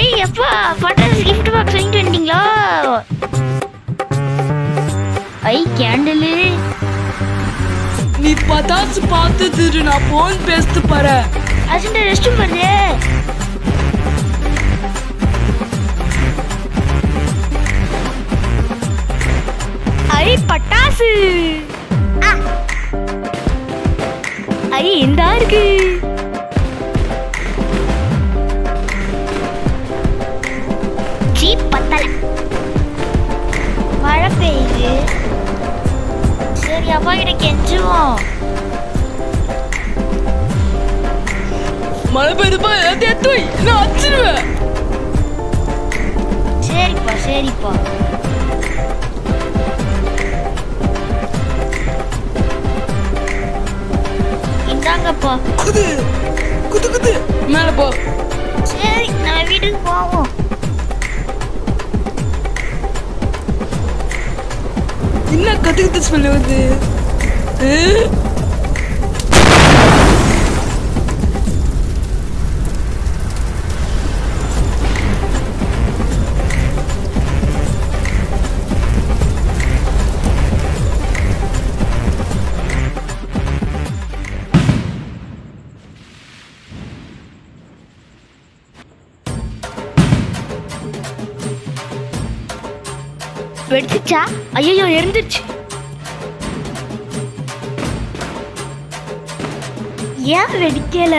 ஐ எப்பா பட்டாசு gift box வாங்கிட்டு வந்துட்டீங்களா? ஐ கேண்டில். நீ பட்டாசு பார்த்து நான் போன் பேசிட்டு போறேன். அசண்ட ரெஸ்ட் ரூம் வருது. ஐ பட்டாசு. ஐ இந்தா இருக்கு. ஜீப் பத்தல. மழை பெய்யுது. சரி அப்பா கிட்ட கெஞ்சுவோம். மழை பெய்யுதுப்பா, எல்லாத்தையும் தூய் நான் வச்சிருவேன். சரிப்பா சரிப்பா. இந்தாங்கப்பா. குது குது குது மேல போ. சரி நம்ம வீட்டுக்கு போவோம். என்ன கத்து ஸ்மெல் வருது? வெடிச்சிச்சா? ஐயோ எரிஞ்சிருச்சு. ஏன் வெடிக்கல?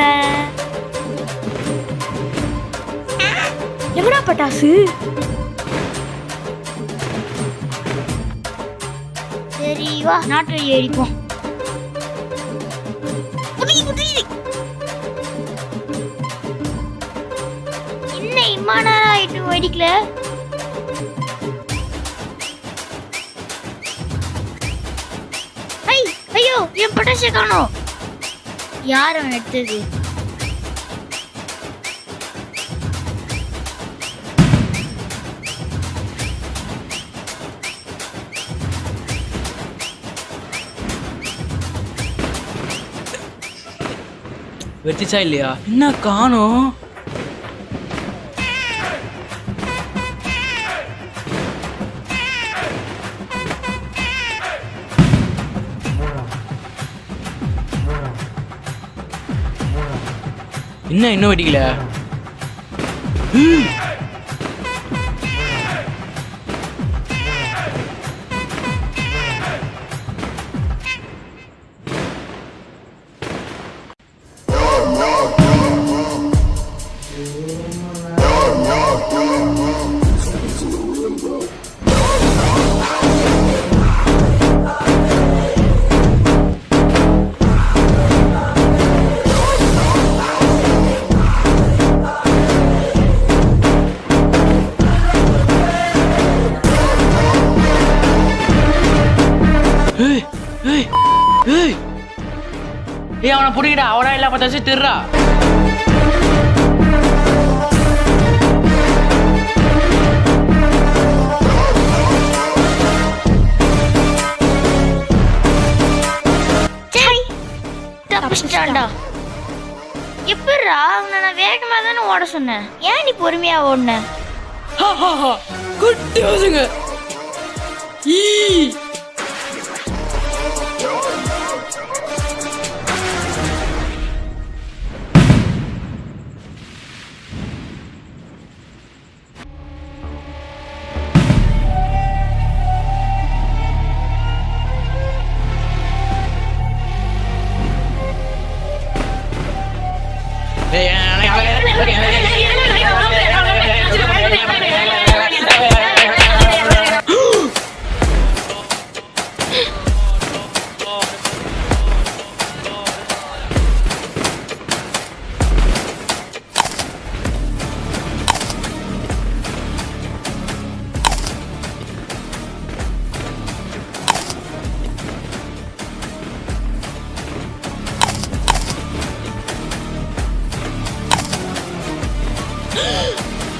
எங்கடா பட்டாசு? சரி வா நாட்டு வழி அடிப்போம். என்ன இம்மா நேரம் ஆயிட்டு வெடிக்கல? ஐயோ என் பட்டாசை காணோம். யார் அவன் எடுத்தது? வெடிச்சா இல்லையா? என்ன காணோம்? இன்னும் வெடிக்கல. அவனை புடிக்கடா, அவனா எல்லா பத்தாச்சு திருறா. எப்படா அவனை நான் வேகமா தானே ஓட சொன்னேன். ஏன் நீ பொறுமையா ஓடுன? குட்டி பசங்க.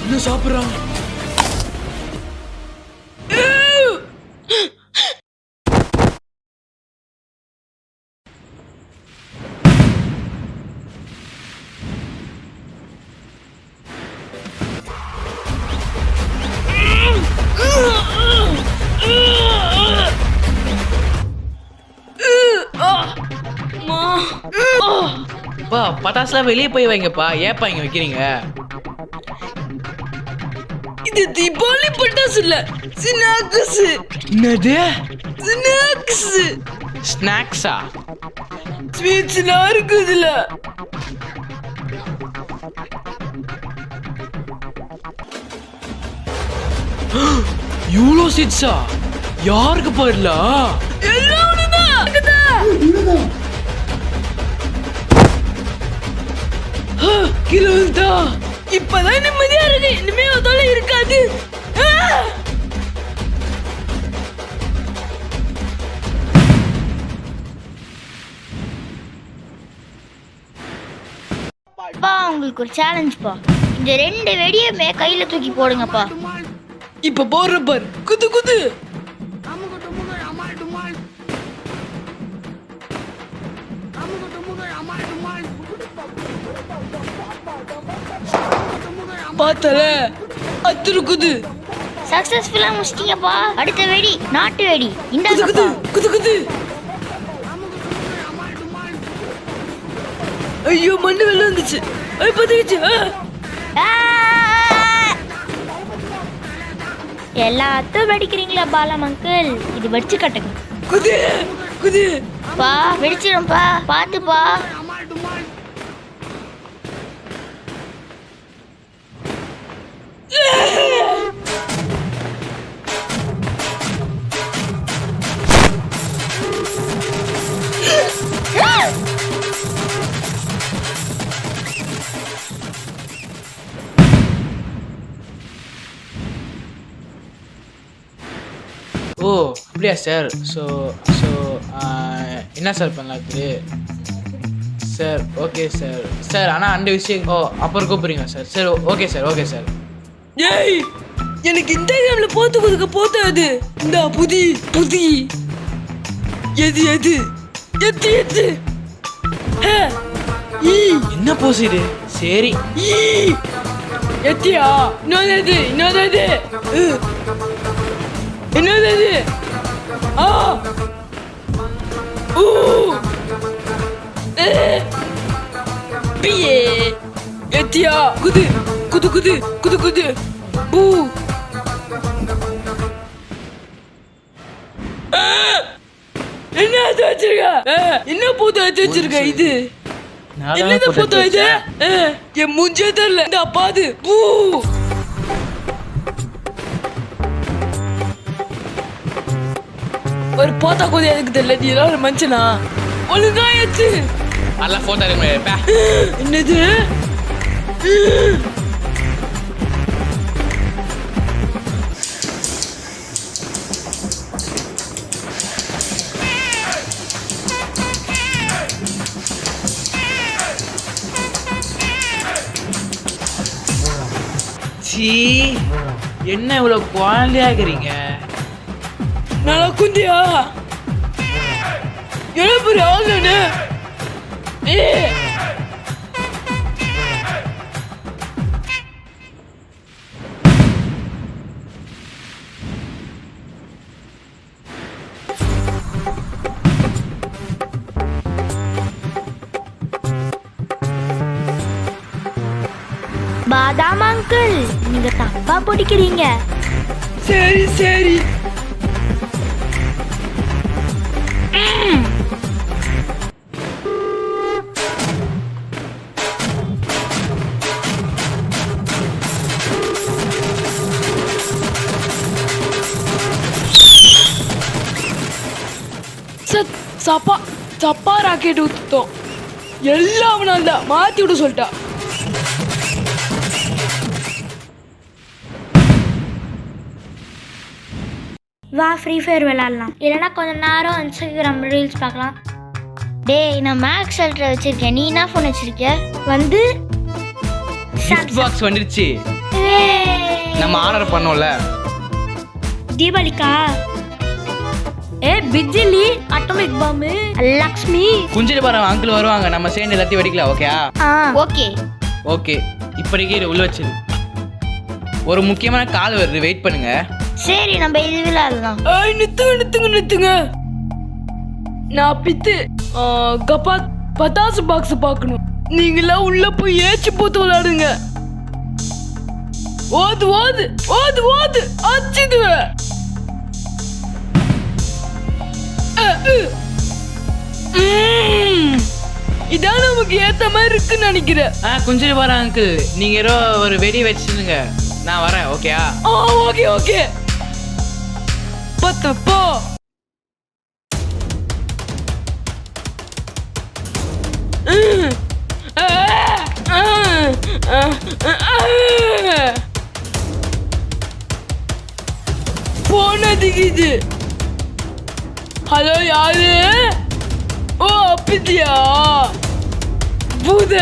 என்ன சாப்பிடுறான்? பட்டாசுலாம் வெளியே போய் வைங்கப்பா. ஏப்பா இங்க வைக்கிறீங்க? இது தீபாவளி பட்டாசு இல்ல, ஸ்நாக்ஸ். என்னது ஸ்நாக்ஸ்? ஸ்நாக்ஸா? ஸ்வீட்ஸ்லாம் இருக்குதுல. இவ்வளோ சீட்ஸா? யாருக்கு போயிடல? எல்லாம் ஒண்ணுதான். கீழே விழுந்தா. இப்பதான் நிம்மதியா இருக்கு. இனிமே அதோட இருக்காது. பா உங்களுக்கு ஒரு சேலஞ்ச்ப்பா. இந்த 2 வெடியுமே கையில தூக்கி போடுங்கப்பா. இப்ப போடுற பார். குது குது. பார்த்தல அத்துருக்குது. சக்சஸ்ஃபுல்லா முடிச்சிட்டீங்கப்பா. அடுத்த வெடி நாட்டு வெடி. குது இந்தாங்கப்பா. குது குது. ஐயோ மண்ணு வெளில வந்துச்சு. ஐய் பத்திச்சு. ஆ! எல்லாத்தையும் வெடிக்கிறீங்களா பாலம் அங்கிள்? இது வெடிச்சு கட்டுங்க. குது குது. பா வெடிச்சிடும்பா, பார்த்துப்பா. ஓ அப்படியா சார்? ஸோ ஸோ என்ன சார் பண்ணலாக்குது சார்? Okay sir. சார் ஆனால் அந்த விஷயம் அப்புறம் கூப்பிடுறீங்க சார். சரி ஓகே சார், ஓகே சார். ஏய் எனக்கு இன்ஸ்டாகிராம்ல போத்து கொடுக்க போத்தாது. இந்த புதி புதி. எது எது எது எது? என்ன போஸ் இது? சரி எத்தியா? இன்னொரு இன்னொரு என்னது? ஆ ஊ பியே. எத்தியா? குது குது குது குது குது. ஊ என்ன வச்சிருக்க? என்ன போட்டு வச்சிருக்க? இது என்னது போட்டு இது? என் மூஞ்சே தெரியல. இந்த அப்பாது பூ. ஒரு போத்தா கூட எனக்கு தெரியல. நீ எல்லாம் ஒரு மனுஷனா? ஒழுங்கா ஏத்து. அதெல்லாம் ஃபோட்டோ எடுக்க. என்னது? சீ, என்ன இவ்வளோ குவாலிட்டியாகிறீங்க? நல்லா குந்தியா? எவ்வளோ பெரிய ஆளுன்னு? பாதாம் அங்கிள், நீங்க தப்பா பிடிக்கிறீங்க. சரி சரி. சப்பா சப்பா ராக்கெட் ஊத்துட்டோம். எல்லாம் அவனால் தான். மாத்தி விட சொல்லிட்டா. வா ஃப்ரீ ஃபயர் விளையாடலாம். இல்லைன்னா கொஞ்ச நேரம் இன்ஸ்டாகிராம் ரீல்ஸ் பார்க்கலாம். டேய் நான் மேக்ஸ் அல்ட்ரா வச்சிருக்கேன். நீ என்ன ஃபோன் வச்சிருக்க? வந்து கிஃப்ட் பாக்ஸ் வந்துருச்சு. நம்ம ஆர்டர் பண்ணோம்ல தீபாவளிக்கா? பிஜிலி அட்டாமிக் பாம்பு லக்ஷ்மி குஞ்சிட்டு பாரு அங்கிள் வருவாங்க. நம்ம சேர்ந்து எல்லாத்தையும் வெடிக்கலாம். ஓகேயா? Okay okay. இப்படிக்கு இது உள்ள வச்சிரு. ஒரு முக்கியமான கால் வருது, வெயிட் பண்ணுங்க. சரி நம்ம இது விளையாடலாம். நித்துங்க நித்துங்க நித்துங்க. நான் பித்து கப்பா பட்டாசு பாக்ஸ் பார்க்கணும். நீங்களாம் உள்ள போய் ஏச்சு போத்து விளையாடுங்க. ஓது ஓது ஓது ஓது அச்சிடுவ. இதான் நமக்கு ஏத்த மாதிரி இருக்குன்னு நினைக்கிறேன். கொஞ்சம் வரேன் அங்கிள். நீங்க ஏதோ ஒரு வெடி வச்சுருங்க, நான் வரேன். ஓகேயா? Okay okay. பத்து போ. போனதுக்கு. ஹலோ யாரு? ஓ அப்படியா பூத.